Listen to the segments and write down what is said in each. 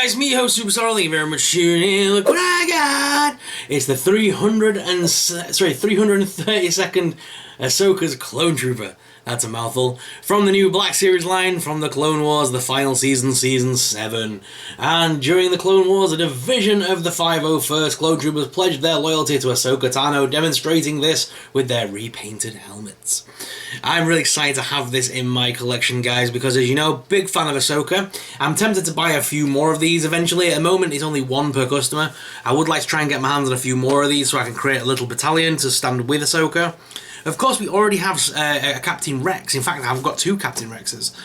guys, me host Superstar, thank you very much for tuning in. Look what I got! It's the 332nd Ahsoka's Clone Trooper. That's a mouthful. From the new Black Series line, from the Clone Wars, the final season, Season 7. And during the Clone Wars, a division of the 501st Clone Troopers pledged their loyalty to Ahsoka Tano, demonstrating this with their repainted helmets. I'm really excited to have this in my collection, guys, because as you know, big fan of Ahsoka. I'm tempted to buy a few more of these eventually. At the moment, it's only one per customer. I would like to try and get my hands on a few more of these so I can create a little battalion to stand with Ahsoka. Of course, we already have a Captain Rex. In fact, I've got two Captain Rexes.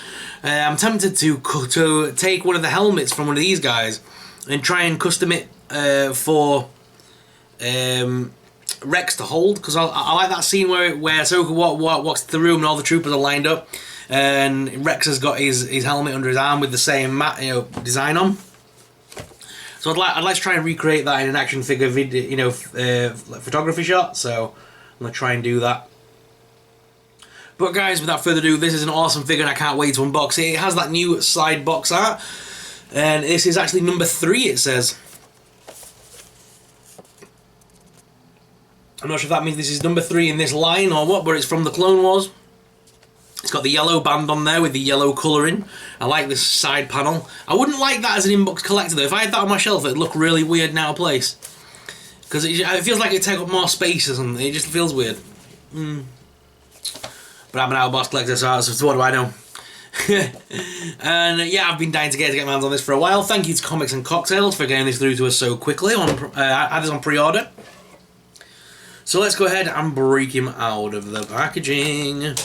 I'm tempted to take one of the helmets from one of these guys and try and custom it for Rex to hold, because I like that scene where Ahsoka walks to the room and all the troopers are lined up, and Rex has got his helmet under his arm with the same design on. So I'd like to try and recreate that in an action figure video, photography shot. So I'm gonna try and do that. But guys, without further ado, this is an awesome figure and I can't wait to unbox it. It has that new side box art, and this is actually number 3, it says. I'm not sure if that means this is number 3 in this line or what, but it's from the Clone Wars. It's got the yellow band on there with the yellow colouring. I like this side panel. I wouldn't like that as an inbox collector though. If I had that on my shelf, it'd look really weird and out of place. Because it feels like it'd take up more space or something. It just feels weird. But I'm an out-of-box collector, so what do I know? And yeah, I've been dying to get my hands on this for a while. Thank you to Comics and Cocktails for getting this through to us so quickly. I had this on pre-order. So let's go ahead and break him out of the packaging.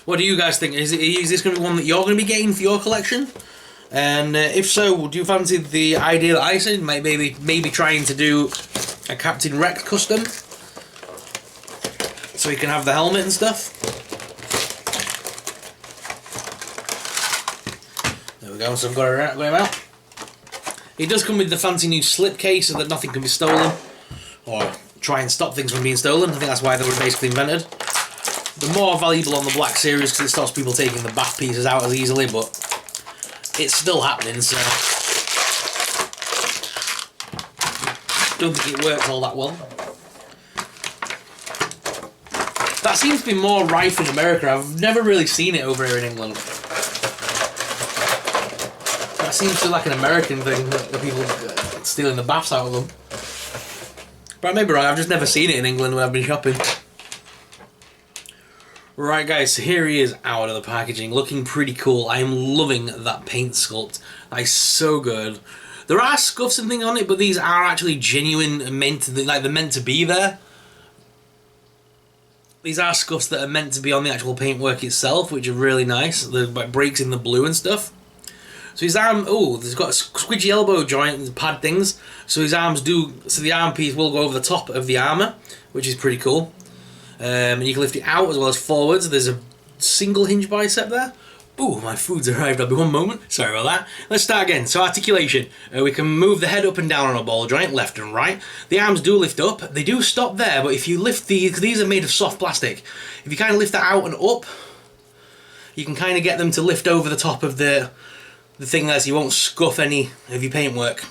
What do you guys think? Is this going to be one that you're going to be getting for your collection? And if so, do you fancy the idea that I said? Maybe trying to do a Captain Rex custom, so he can have the helmet and stuff. There we go, so I've got him out. It does come with the fancy new slipcase so that nothing can be stolen, or try and stop things from being stolen. I think that's why they were basically invented. They're more valuable on the Black Series because it stops people taking the back pieces out as easily, but it's still happening, so don't think it works all that well. That seems to be more rife in America. I've never really seen it over here in England. That seems to be like an American thing, that people stealing the baths out of them. But I may be right, I've just never seen it in England when I've been shopping. Right guys, so here he is out of the packaging, looking pretty cool. I am loving that paint sculpt. That is so good. There are scuffs and things on it, but these are actually genuine and they're meant to be there. These are scuffs that are meant to be on the actual paintwork itself, which are really nice. The breaks in the blue and stuff. So his arm, there's got a squidgy elbow joint and pad things. So his arms so the arm piece will go over the top of the armour, which is pretty cool. And you can lift it out as well as forwards. There's a single hinge bicep there. Ooh, my food's arrived. I'll be one moment. Sorry about that. Let's start again. So articulation. We can move the head up and down on a ball joint, left and right. The arms do lift up. They do stop there, but if you lift these are made of soft plastic. If you kind of lift that out and up, you can kind of get them to lift over the top of the thing there, so you won't scuff any of your paintwork.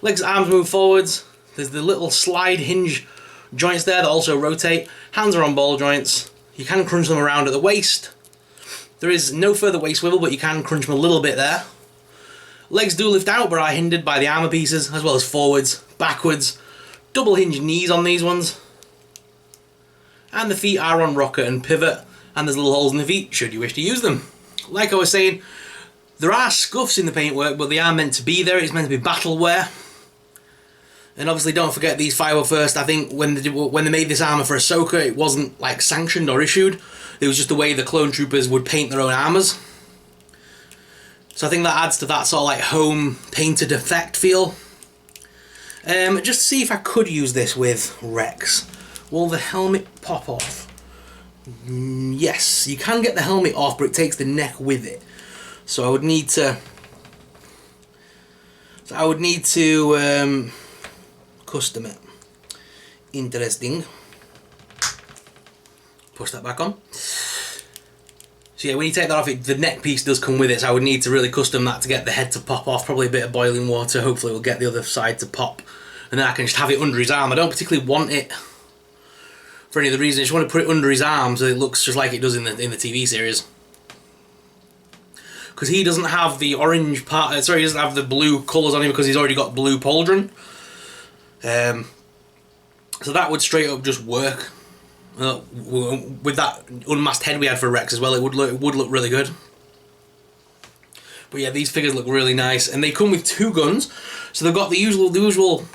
Legs, arms move forwards. There's the little slide hinge joints there that also rotate. Hands are on ball joints. You can crunch them around at the waist. There is no further waist swivel, but you can crunch them a little bit there. Legs do lift out, but are hindered by the armour pieces, as well as forwards, backwards. Double hinge knees on these ones. And the feet are on rocker and pivot, and there's little holes in the feet, should you wish to use them. Like I was saying, there are scuffs in the paintwork, but they are meant to be there. It's meant to be battle wear. And obviously don't forget these 501st, I think when they made this armour for Ahsoka, it wasn't like sanctioned or issued. It was just the way the clone troopers would paint their own armours. So I think that adds to that sort of like home painted effect feel. Just to see if I could use this with Rex. Will the helmet pop off? Yes, you can get the helmet off, but it takes the neck with it. So I would need to custom it. Interesting. Push that back on. So yeah, when you take that off, the neck piece does come with it, so I would need to really custom that to get the head to pop off. Probably a bit of boiling water, hopefully we'll get the other side to pop. And then I can just have it under his arm. I don't particularly want it for any of the reasons. I just want to put it under his arm so it looks just like it does in the TV series. Because he doesn't have the orange part, he doesn't have the blue colours on him because he's already got blue pauldron. So that would straight up just work. With that unmasked head we had for Rex as well, it would look really good. But yeah, these figures look really nice, and they come with 2 guns. So they've got the usual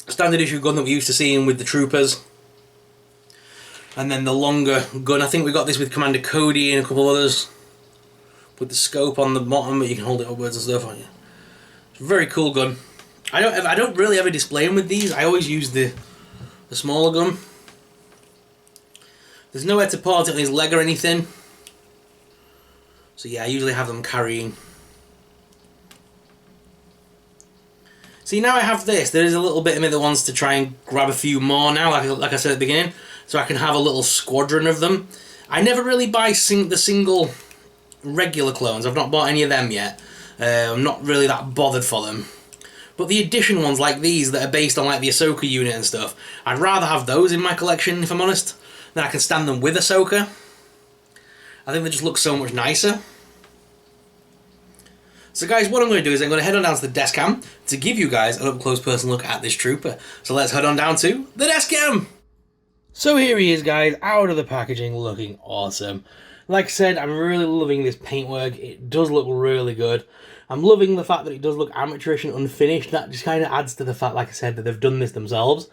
standard issue gun that we used to see with the troopers, and then the longer gun. I think we got this with Commander Cody and a couple of others, with the scope on the bottom, but you can hold it upwards and stuff. It's a very cool gun. I don't really ever display them with these. I always use the smaller gun. There's nowhere to port it on his leg or anything. So yeah, I usually have them carrying. See, now I have this. There is a little bit of me that wants to try and grab a few more now, like I said at the beginning, so I can have a little squadron of them. I never really buy the single regular clones. I've not bought any of them yet. I'm not really that bothered for them. But the edition ones like these that are based on like the Ahsoka unit and stuff, I'd rather have those in my collection, if I'm honest. Then I can stand them with Ahsoka. I think they just look so much nicer. So guys, what I'm going to do is I'm going to head on down to the desk cam to give you guys an up-close personal look at this trooper. So let's head on down to the desk cam! So here he is, guys, out of the packaging, looking awesome. Like I said, I'm really loving this paintwork. It does look really good. I'm loving the fact that it does look amateurish and unfinished. That just kind of adds to the fact, like I said, that they've done this themselves.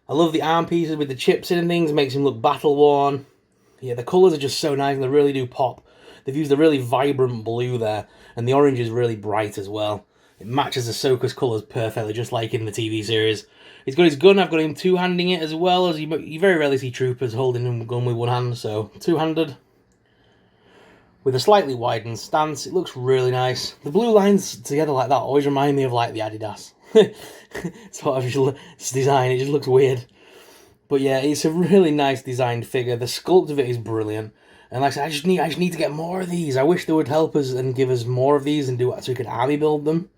I love the arm pieces with the chips in and things. It makes him look battle-worn. Yeah, the colours are just so nice and they really do pop. They've used a really vibrant blue there, and the orange is really bright as well. It matches Ahsoka's colours perfectly, just like in the TV series. He's got his gun. I've got him two-handing it as well, as you very rarely see troopers holding a gun with one hand, so two-handed. With a slightly widened stance, it looks really nice. The blue lines together like that always remind me of like the Adidas sort of design. It just looks weird. But yeah, it's a really nice designed figure. The sculpt of it is brilliant. And like I said, I just need to get more of these. I wish they would help us and give us more of these and do it so we could army build them.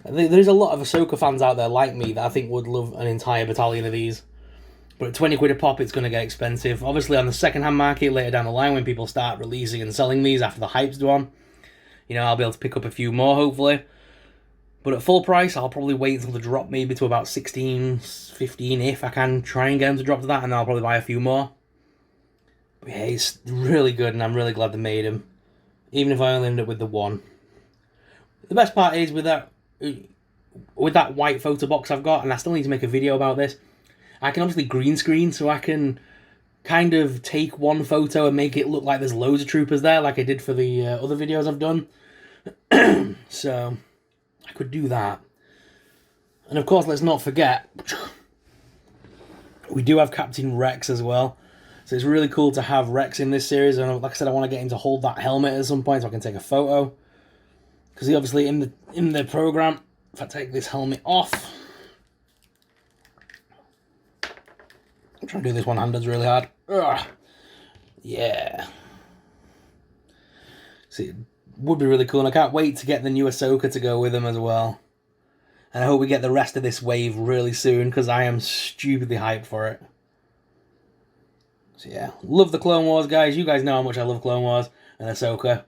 There's a lot of Ahsoka fans out there like me that I think would love an entire battalion of these. But at 20 quid a pop, it's going to get expensive. Obviously, on the second-hand market later down the line, when people start releasing and selling these after the hype's done, you know, I'll be able to pick up a few more, hopefully. But at full price, I'll probably wait until they drop maybe to about 16, 15, if I can try and get them to drop to that, and then I'll probably buy a few more. But yeah, it's really good, and I'm really glad they made him. Even if I only end up with the one. The best part is, with that white photo box I've got, and I still need to make a video about this, I can obviously green screen, so I can kind of take one photo and make it look like there's loads of troopers there, like I did for the other videos I've done. So, I could do that. And of course, let's not forget, we do have Captain Rex as well. So it's really cool to have Rex in this series, and like I said, I want to get him to hold that helmet at some point so I can take a photo. Because he obviously, in the program, if I take this helmet off, I'm trying to do this one-handed really hard. Ugh. Yeah. See, it would be really cool, and I can't wait to get the new Ahsoka to go with him as well. And I hope we get the rest of this wave really soon, because I am stupidly hyped for it. So yeah, love the Clone Wars, guys. You guys know how much I love Clone Wars and Ahsoka.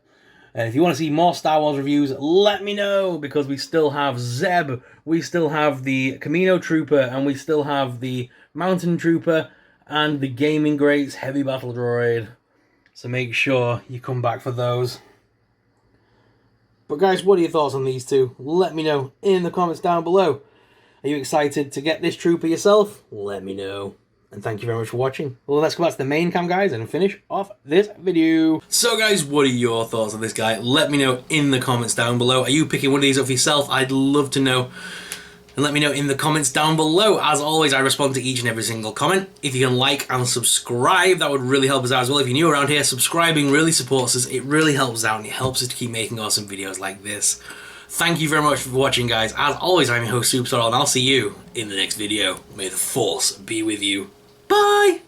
And if you want to see more Star Wars reviews, let me know, because we still have Zeb, we still have the Camino Trooper, and we still have the Mountain Trooper, and the Gaming Greats Heavy Battle Droid. So make sure you come back for those. But guys, what are your thoughts on these two? Let me know in the comments down below. Are you excited to get this trooper yourself? Let me know. And thank you very much for watching. Well, let's go back to the main cam, guys, and finish off this video. So, guys, what are your thoughts on this guy? Let me know in the comments down below. Are you picking one of these up for yourself? I'd love to know. And let me know in the comments down below. As always, I respond to each and every single comment. If you can like and subscribe, that would really help us out as well. If you're new around here, subscribing really supports us. It really helps out, and it helps us to keep making awesome videos like this. Thank you very much for watching, guys. As always, I'm your host, Superstar, and I'll see you in the next video. May the Force be with you. Bye!